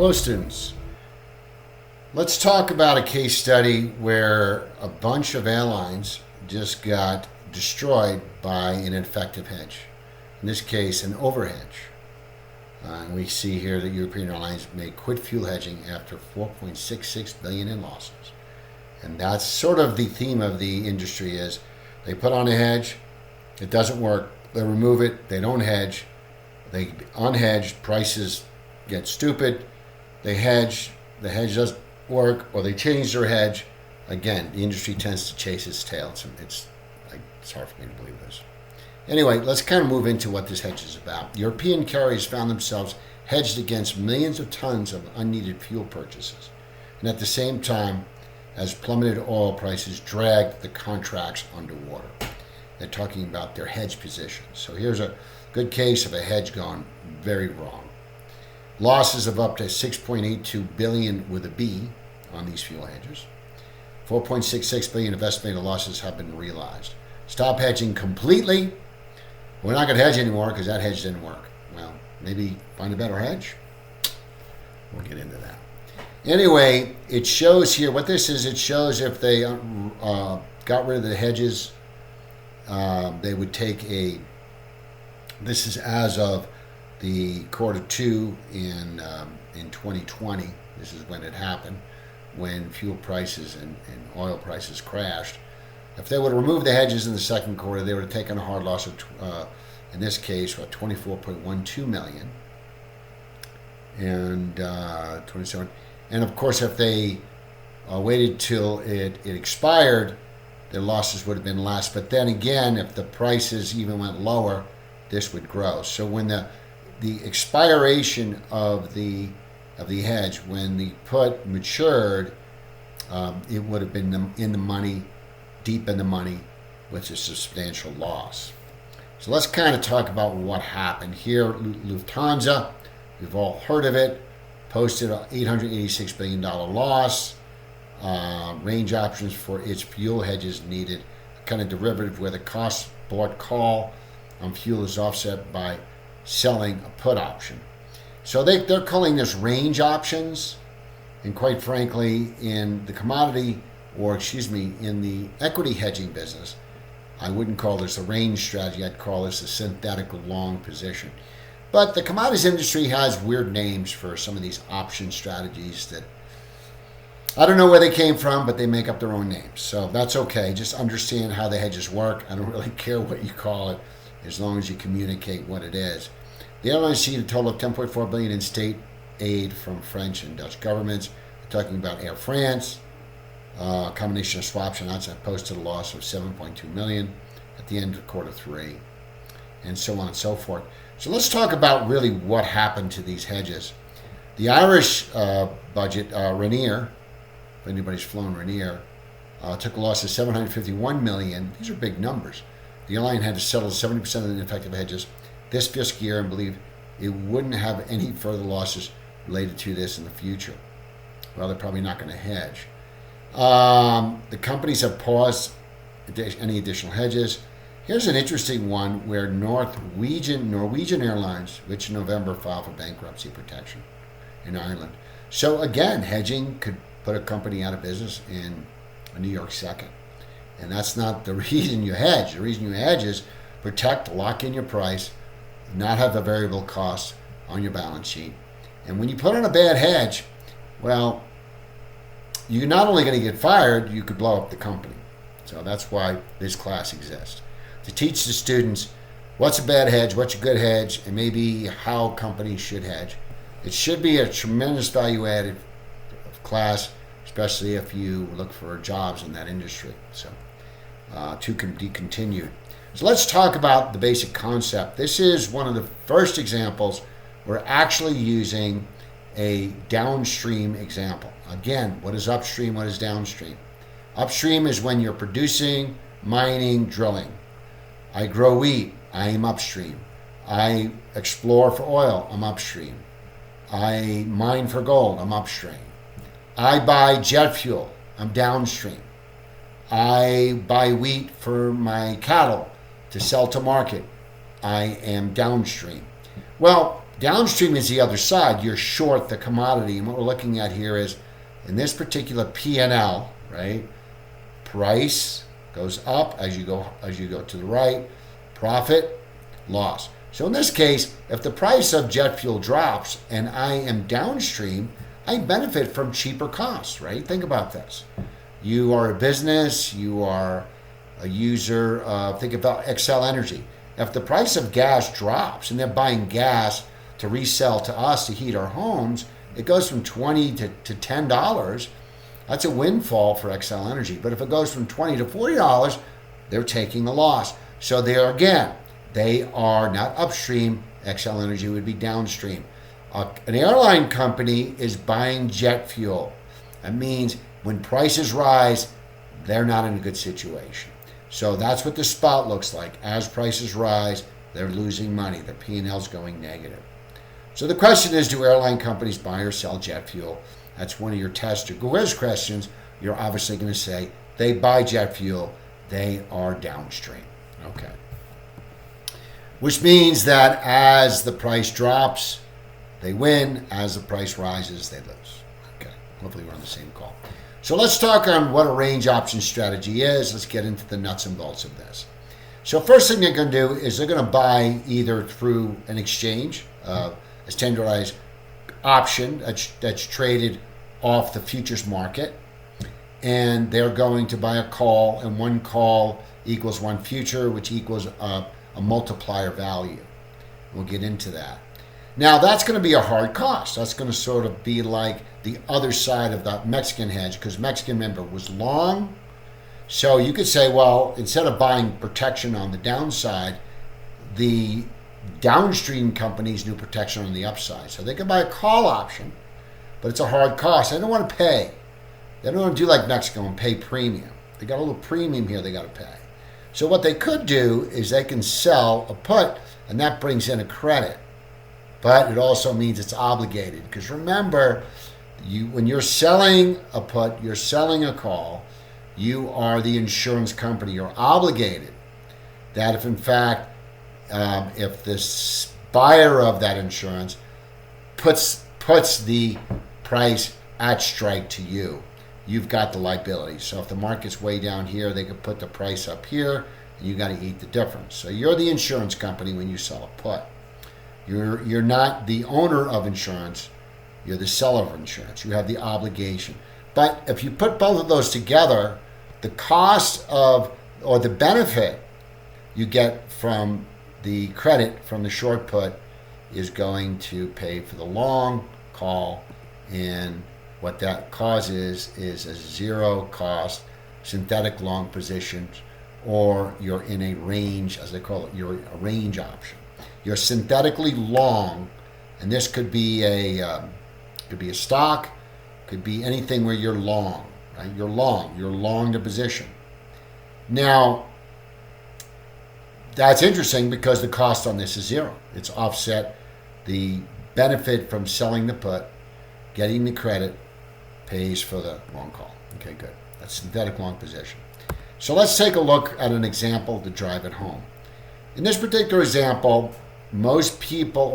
Hello, students. Let's talk about a case study where a bunch of airlines just got destroyed by an ineffective hedge. In this case, an overhedge. And we see here that European airlines may quit fuel hedging after $4.66 billion in losses. And that's sort of the theme of the industry is they put on a hedge, it doesn't work, they remove it, they don't hedge, they unhedged, prices get stupid, they hedge, the hedge doesn't work, or they change their hedge. Again, the industry tends to chase its tail. It's hard for me to believe this. Anyway, let's kind of move into what this hedge is about. European carriers found themselves hedged against millions of tons of unneeded fuel purchases, and at the same time, as plummeted oil prices dragged the contracts underwater. They're talking about their hedge positions. So here's a good case of a hedge gone very wrong. Losses of up to $6.82 billion with a B on these fuel hedges. $4.66 billion of estimated losses have been realized. Stop hedging completely. We're not going to hedge anymore because that hedge didn't work. Well, maybe find a better hedge. We'll get into that. Anyway, it shows here what this is. It shows if they got rid of the hedges, they would take a. This is as of the quarter two in 2020. This is when it happened, when fuel prices and oil prices crashed. If they would have removed the hedges in the second quarter, they would have taken a hard loss of, in this case, $24.12 million and 27. And of course, if they waited till it expired, their losses would have been less. But then again, if the prices even went lower, this would grow. So when the expiration of the hedge, when the put matured, it would have been in the money, deep in the money, with a substantial loss. So let's kind of talk about what happened here. Lufthansa, we've all heard of it, posted an $886 billion loss. Range options for its fuel hedges needed a kind of derivative where the cost bought call on fuel is offset by selling a put option. So they're calling this range options, and quite frankly, in the commodity, in the equity hedging business, I wouldn't call this a range strategy, I'd call this a synthetic long position. But the commodities industry has weird names for some of these option strategies that I don't know where they came from, but they make up their own names. So that's okay, just understand how the hedges work. I don't really care what you call it, as long as you communicate what it is. The airlines received a total of $10.4 billion in state aid from French and Dutch governments. We're talking about Air France, a combination of swaps and outside posted a loss of $7.2 million at the end of quarter three, and so on and so forth. So let's talk about really what happened to these hedges. The Irish budget, Rainier, if anybody's flown Rainier, took a loss of $751 million. These are big numbers. The airline had to settle 70% of the ineffective hedges this fiscal year and believe it wouldn't have any further losses related to this in the future. Well, they're probably not going to hedge. The companies have paused any additional hedges. Here's an interesting one where Norwegian Airlines, which in November filed for bankruptcy protection in Ireland. So again, hedging could put a company out of business in a New York second. And that's not the reason you hedge. The reason you hedge is protect, lock in your price, not have the variable costs on your balance sheet. And when you put on a bad hedge, well, you're not only going to get fired, you could blow up the company. So that's why this class exists. To teach the students what's a bad hedge, what's a good hedge, and maybe how companies should hedge. It should be a tremendous value added class, especially if you look for jobs in that industry. So to be continued. So let's talk about the basic concept. This is one of the first examples we're actually using a downstream example. Again, what is upstream? What is downstream? Upstream is when you're producing, mining, drilling. I grow wheat, I am upstream. I explore for oil, I'm upstream. I mine for gold, I'm upstream. I buy jet fuel, I'm downstream. I buy wheat for my cattle to sell to market, I am downstream. Well, Downstream is the other side. You're short the commodity. And what we're looking at here is, in this particular P&L, right, price goes up as you go to the right, profit, loss. So in this case, if the price of jet fuel drops and I am downstream, I benefit from cheaper costs, right? Think about this. You are a business, you are a user, think about Xcel Energy. If the price of gas drops and they're buying gas to resell to us to heat our homes, it goes from $20 to $10. That's a windfall for Xcel Energy. But if it goes from $20 to $40, they're taking the loss. So there again, they are not upstream. Xcel Energy would be downstream. An airline company is buying jet fuel. That means when prices rise, they're not in a good situation. So that's what the spot looks like. As prices rise, they're losing money. The P&L's going negative. So the question is, do airline companies buy or sell jet fuel? That's one of your test or quiz questions. You're obviously going to say they buy jet fuel. They are downstream. Okay. Which means that as the price drops, they win. As the price rises, they lose. Okay. Hopefully we're on the same call. So let's talk on what a range option strategy is. Let's get into the nuts and bolts of this. So first thing they're going to do is they're going to buy either through an exchange, a standardized option that's traded off the futures market, and they're going to buy a call, and one call equals one future, which equals a multiplier value. We'll get into that. Now that's going to be a hard cost. That's going to sort of be like the other side of the Mexican hedge, because Mexican, remember, was long. So you could say, well, instead of buying protection on the downside, the downstream companies knew protection on the upside. So they can buy a call option, but it's a hard cost. They don't want to pay. They don't want to do like Mexico and pay premium. They got a little premium here they got to pay. So what they could do is they can sell a put, and that brings in a credit. But it also means it's obligated. Because remember, when you're selling a put, you're selling a call, you are the insurance company. You're obligated that if in fact, if this buyer of that insurance puts the price at strike to you, you've got the liability. So if the market's way down here, they could put the price up here, and you got to eat the difference. So you're the insurance company when you sell a put. You're not the owner of insurance. You're the seller of insurance. You have the obligation. But if you put both of those together, the cost of, or the benefit you get from the credit from the short put is going to pay for the long call, and what that causes is a zero cost synthetic long position, or you're in a range, as they call it, you're a range option. You're synthetically long, and this could be a stock, could be anything where you're long, right? You're long the position. Now, that's interesting because the cost on this is zero. It's offset. The benefit from selling the put, getting the credit, pays for the long call. Okay, good. That's synthetic long position. So let's take a look at an example to drive it home. In this particular example, most people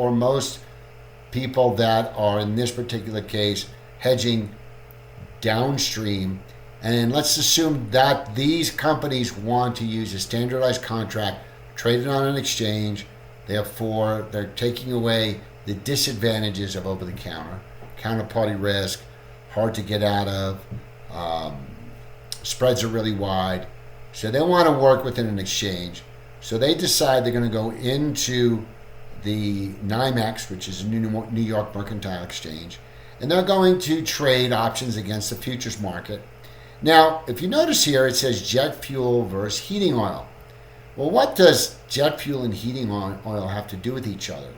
that are in this particular case hedging downstream, and let's assume that these companies want to use a standardized contract traded on an exchange. Therefore, they're taking away the disadvantages of over-the-counter, counterparty risk, hard to get out of, spreads are really wide. So they want to work within an exchange. So they decide they're going to go into the NYMEX, which is a New York Mercantile Exchange, and they're going to trade options against the futures market. Now, if you notice here, it says jet fuel versus heating oil. Well, what does jet fuel and heating oil have to do with each other?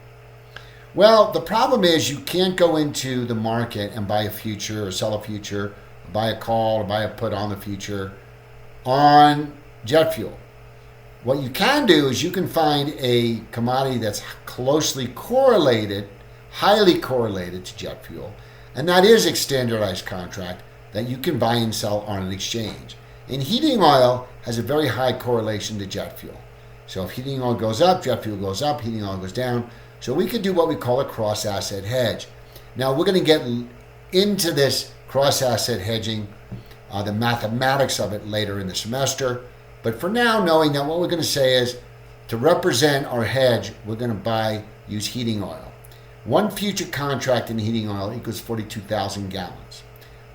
Well, the problem is you can't go into the market and buy a future or sell a future, or buy a call or buy a put on the future on jet fuel. What you can do is you can find a commodity that's closely correlated, highly correlated to jet fuel, and that is a standardized contract that you can buy and sell on an exchange. And heating oil has a very high correlation to jet fuel. So if heating oil goes up, jet fuel goes up, heating oil goes down. So we could do what we call a cross-asset hedge. Now, we're going to get into this cross-asset hedging, the mathematics of it later in the semester. But for now, knowing that what we're going to say is, to represent our hedge, we're going to use heating oil. One future contract in heating oil equals 42,000 gallons.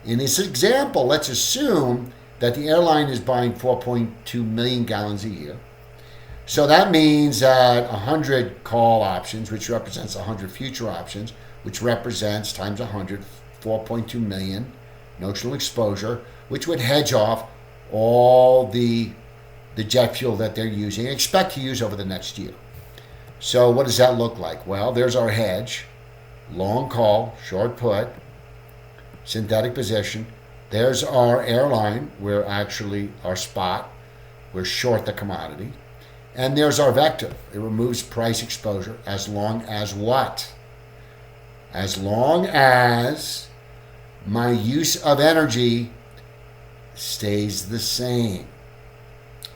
In this example, let's assume that the airline is buying 4.2 million gallons a year. So that means that 100 call options, which represents 100 future options, which represents times 100, 4.2 million notional exposure, which would hedge off all the jet fuel that they're using, expect to use over the next year. So what does that look like? Well, there's our hedge, long call, short put, synthetic position. There's our airline, we're actually our spot, we're short the commodity. And there's our vector. It removes price exposure as long as what? As long as my use of energy stays the same.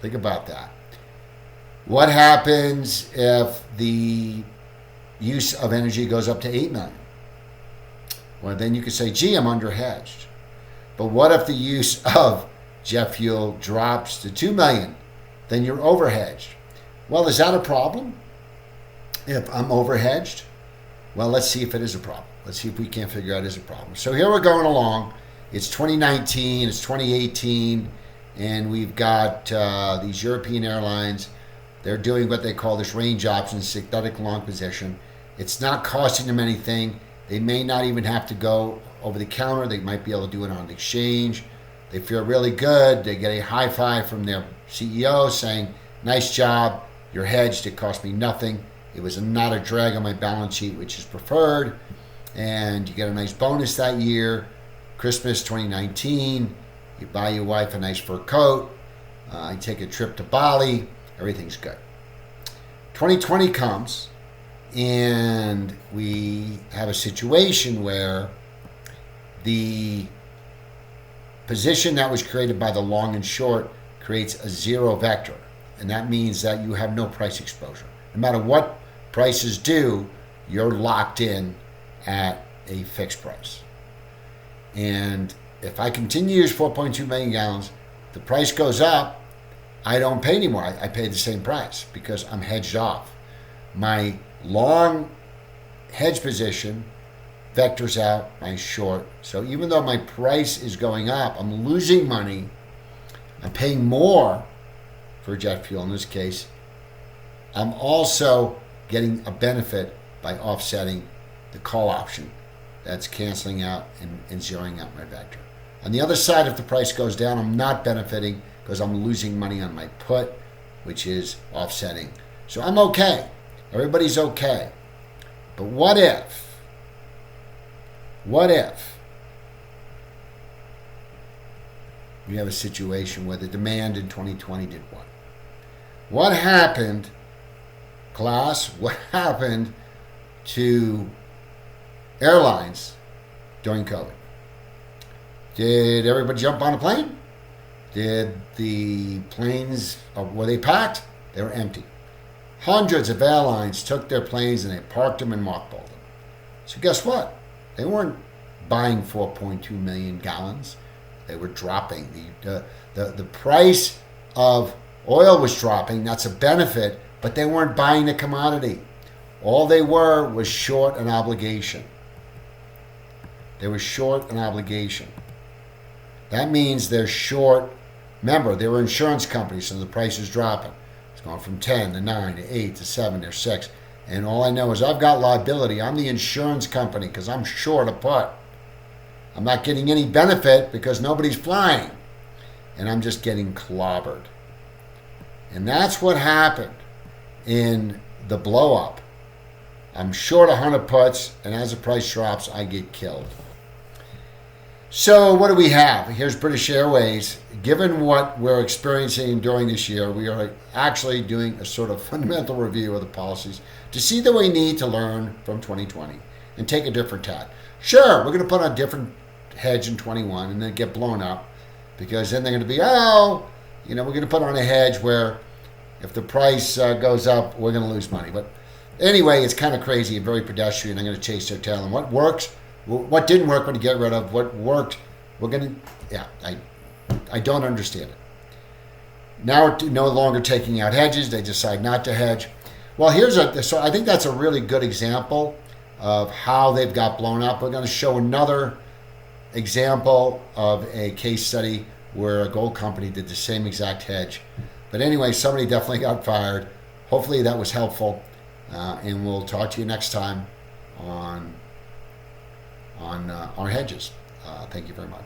Think about that. What happens if the use of energy goes up to 8 million? Well, then you could say, gee, I'm underhedged. But what if the use of jet fuel drops to 2 million? Then you're overhedged. Well, is that a problem? If I'm overhedged? Well, let's see if it is a problem. Let's see if we can't figure out it is a problem. So here we're going along. It's 2019, it's 2018, and we've got these European airlines. They're doing what they call this range option, synthetic long position. It's not costing them anything. They may not even have to go over the counter. They might be able to do it on the exchange. They feel really good. They get a high five from their CEO saying, nice job, you're hedged, it cost me nothing. It was not a drag on my balance sheet, which is preferred. And you get a nice bonus that year. Christmas 2019, you buy your wife a nice fur coat. I take a trip to Bali. Everything's good. 2020 comes, and we have a situation where the position that was created by the long and short creates a zero vector. And that means that you have no price exposure. No matter what prices do, you're locked in at a fixed price. And if I continue to use 4.2 million gallons, the price goes up, I don't pay anymore. I pay the same price because I'm hedged off. My long hedge position vectors out my short. So even though my price is going up, I'm losing money. I'm paying more for jet fuel in this case. I'm also getting a benefit by offsetting the call option that's canceling out and zeroing out my vector. On the other side, if the price goes down, I'm not benefiting because I'm losing money on my put, which is offsetting. So I'm okay. Everybody's okay. But what if you have a situation where the demand in 2020 did what? What happened, class? What happened to airlines during COVID? Did everybody jump on a plane? Did the planes, were they packed? They were empty. Hundreds of airlines took their planes and they parked them and mothballed them. So guess what? They weren't buying 4.2 million gallons. They were dropping. The price of oil was dropping. That's a benefit, but they weren't buying the commodity. All they were was short an obligation. They were short an obligation. That means they're short. Remember, they were insurance companies, so the price is dropping. It's going from 10 to 9 to 8 to 7 to 6. And all I know is I've got liability. I'm the insurance company because I'm short a put. I'm not getting any benefit because nobody's flying. And I'm just getting clobbered. And that's what happened in the blow up. I'm short 100 puts, and as the price drops, I get killed. So what do we have? Here's British Airways. Given what we're experiencing during this year, we are actually doing a sort of fundamental review of the policies to see that we need to learn from 2020 and take a different tack. Sure, we're going to put on a different hedge in 21 and then get blown up because then they're going to be, we're going to put on a hedge where if the price goes up, we're going to lose money. But Anyway, it's kind of crazy and very pedestrian. I'm going to chase their tail. And what works, what didn't work, we're going to get rid of. What worked, we're going to, yeah, I don't understand it. Now we're no longer taking out hedges. They decide not to hedge. Well, so I think that's a really good example of how they've got blown up. We're going to show another example of a case study where a gold company did the same exact hedge. But anyway, somebody definitely got fired. Hopefully that was helpful. And we'll talk to you next time on our hedges. Thank you very much.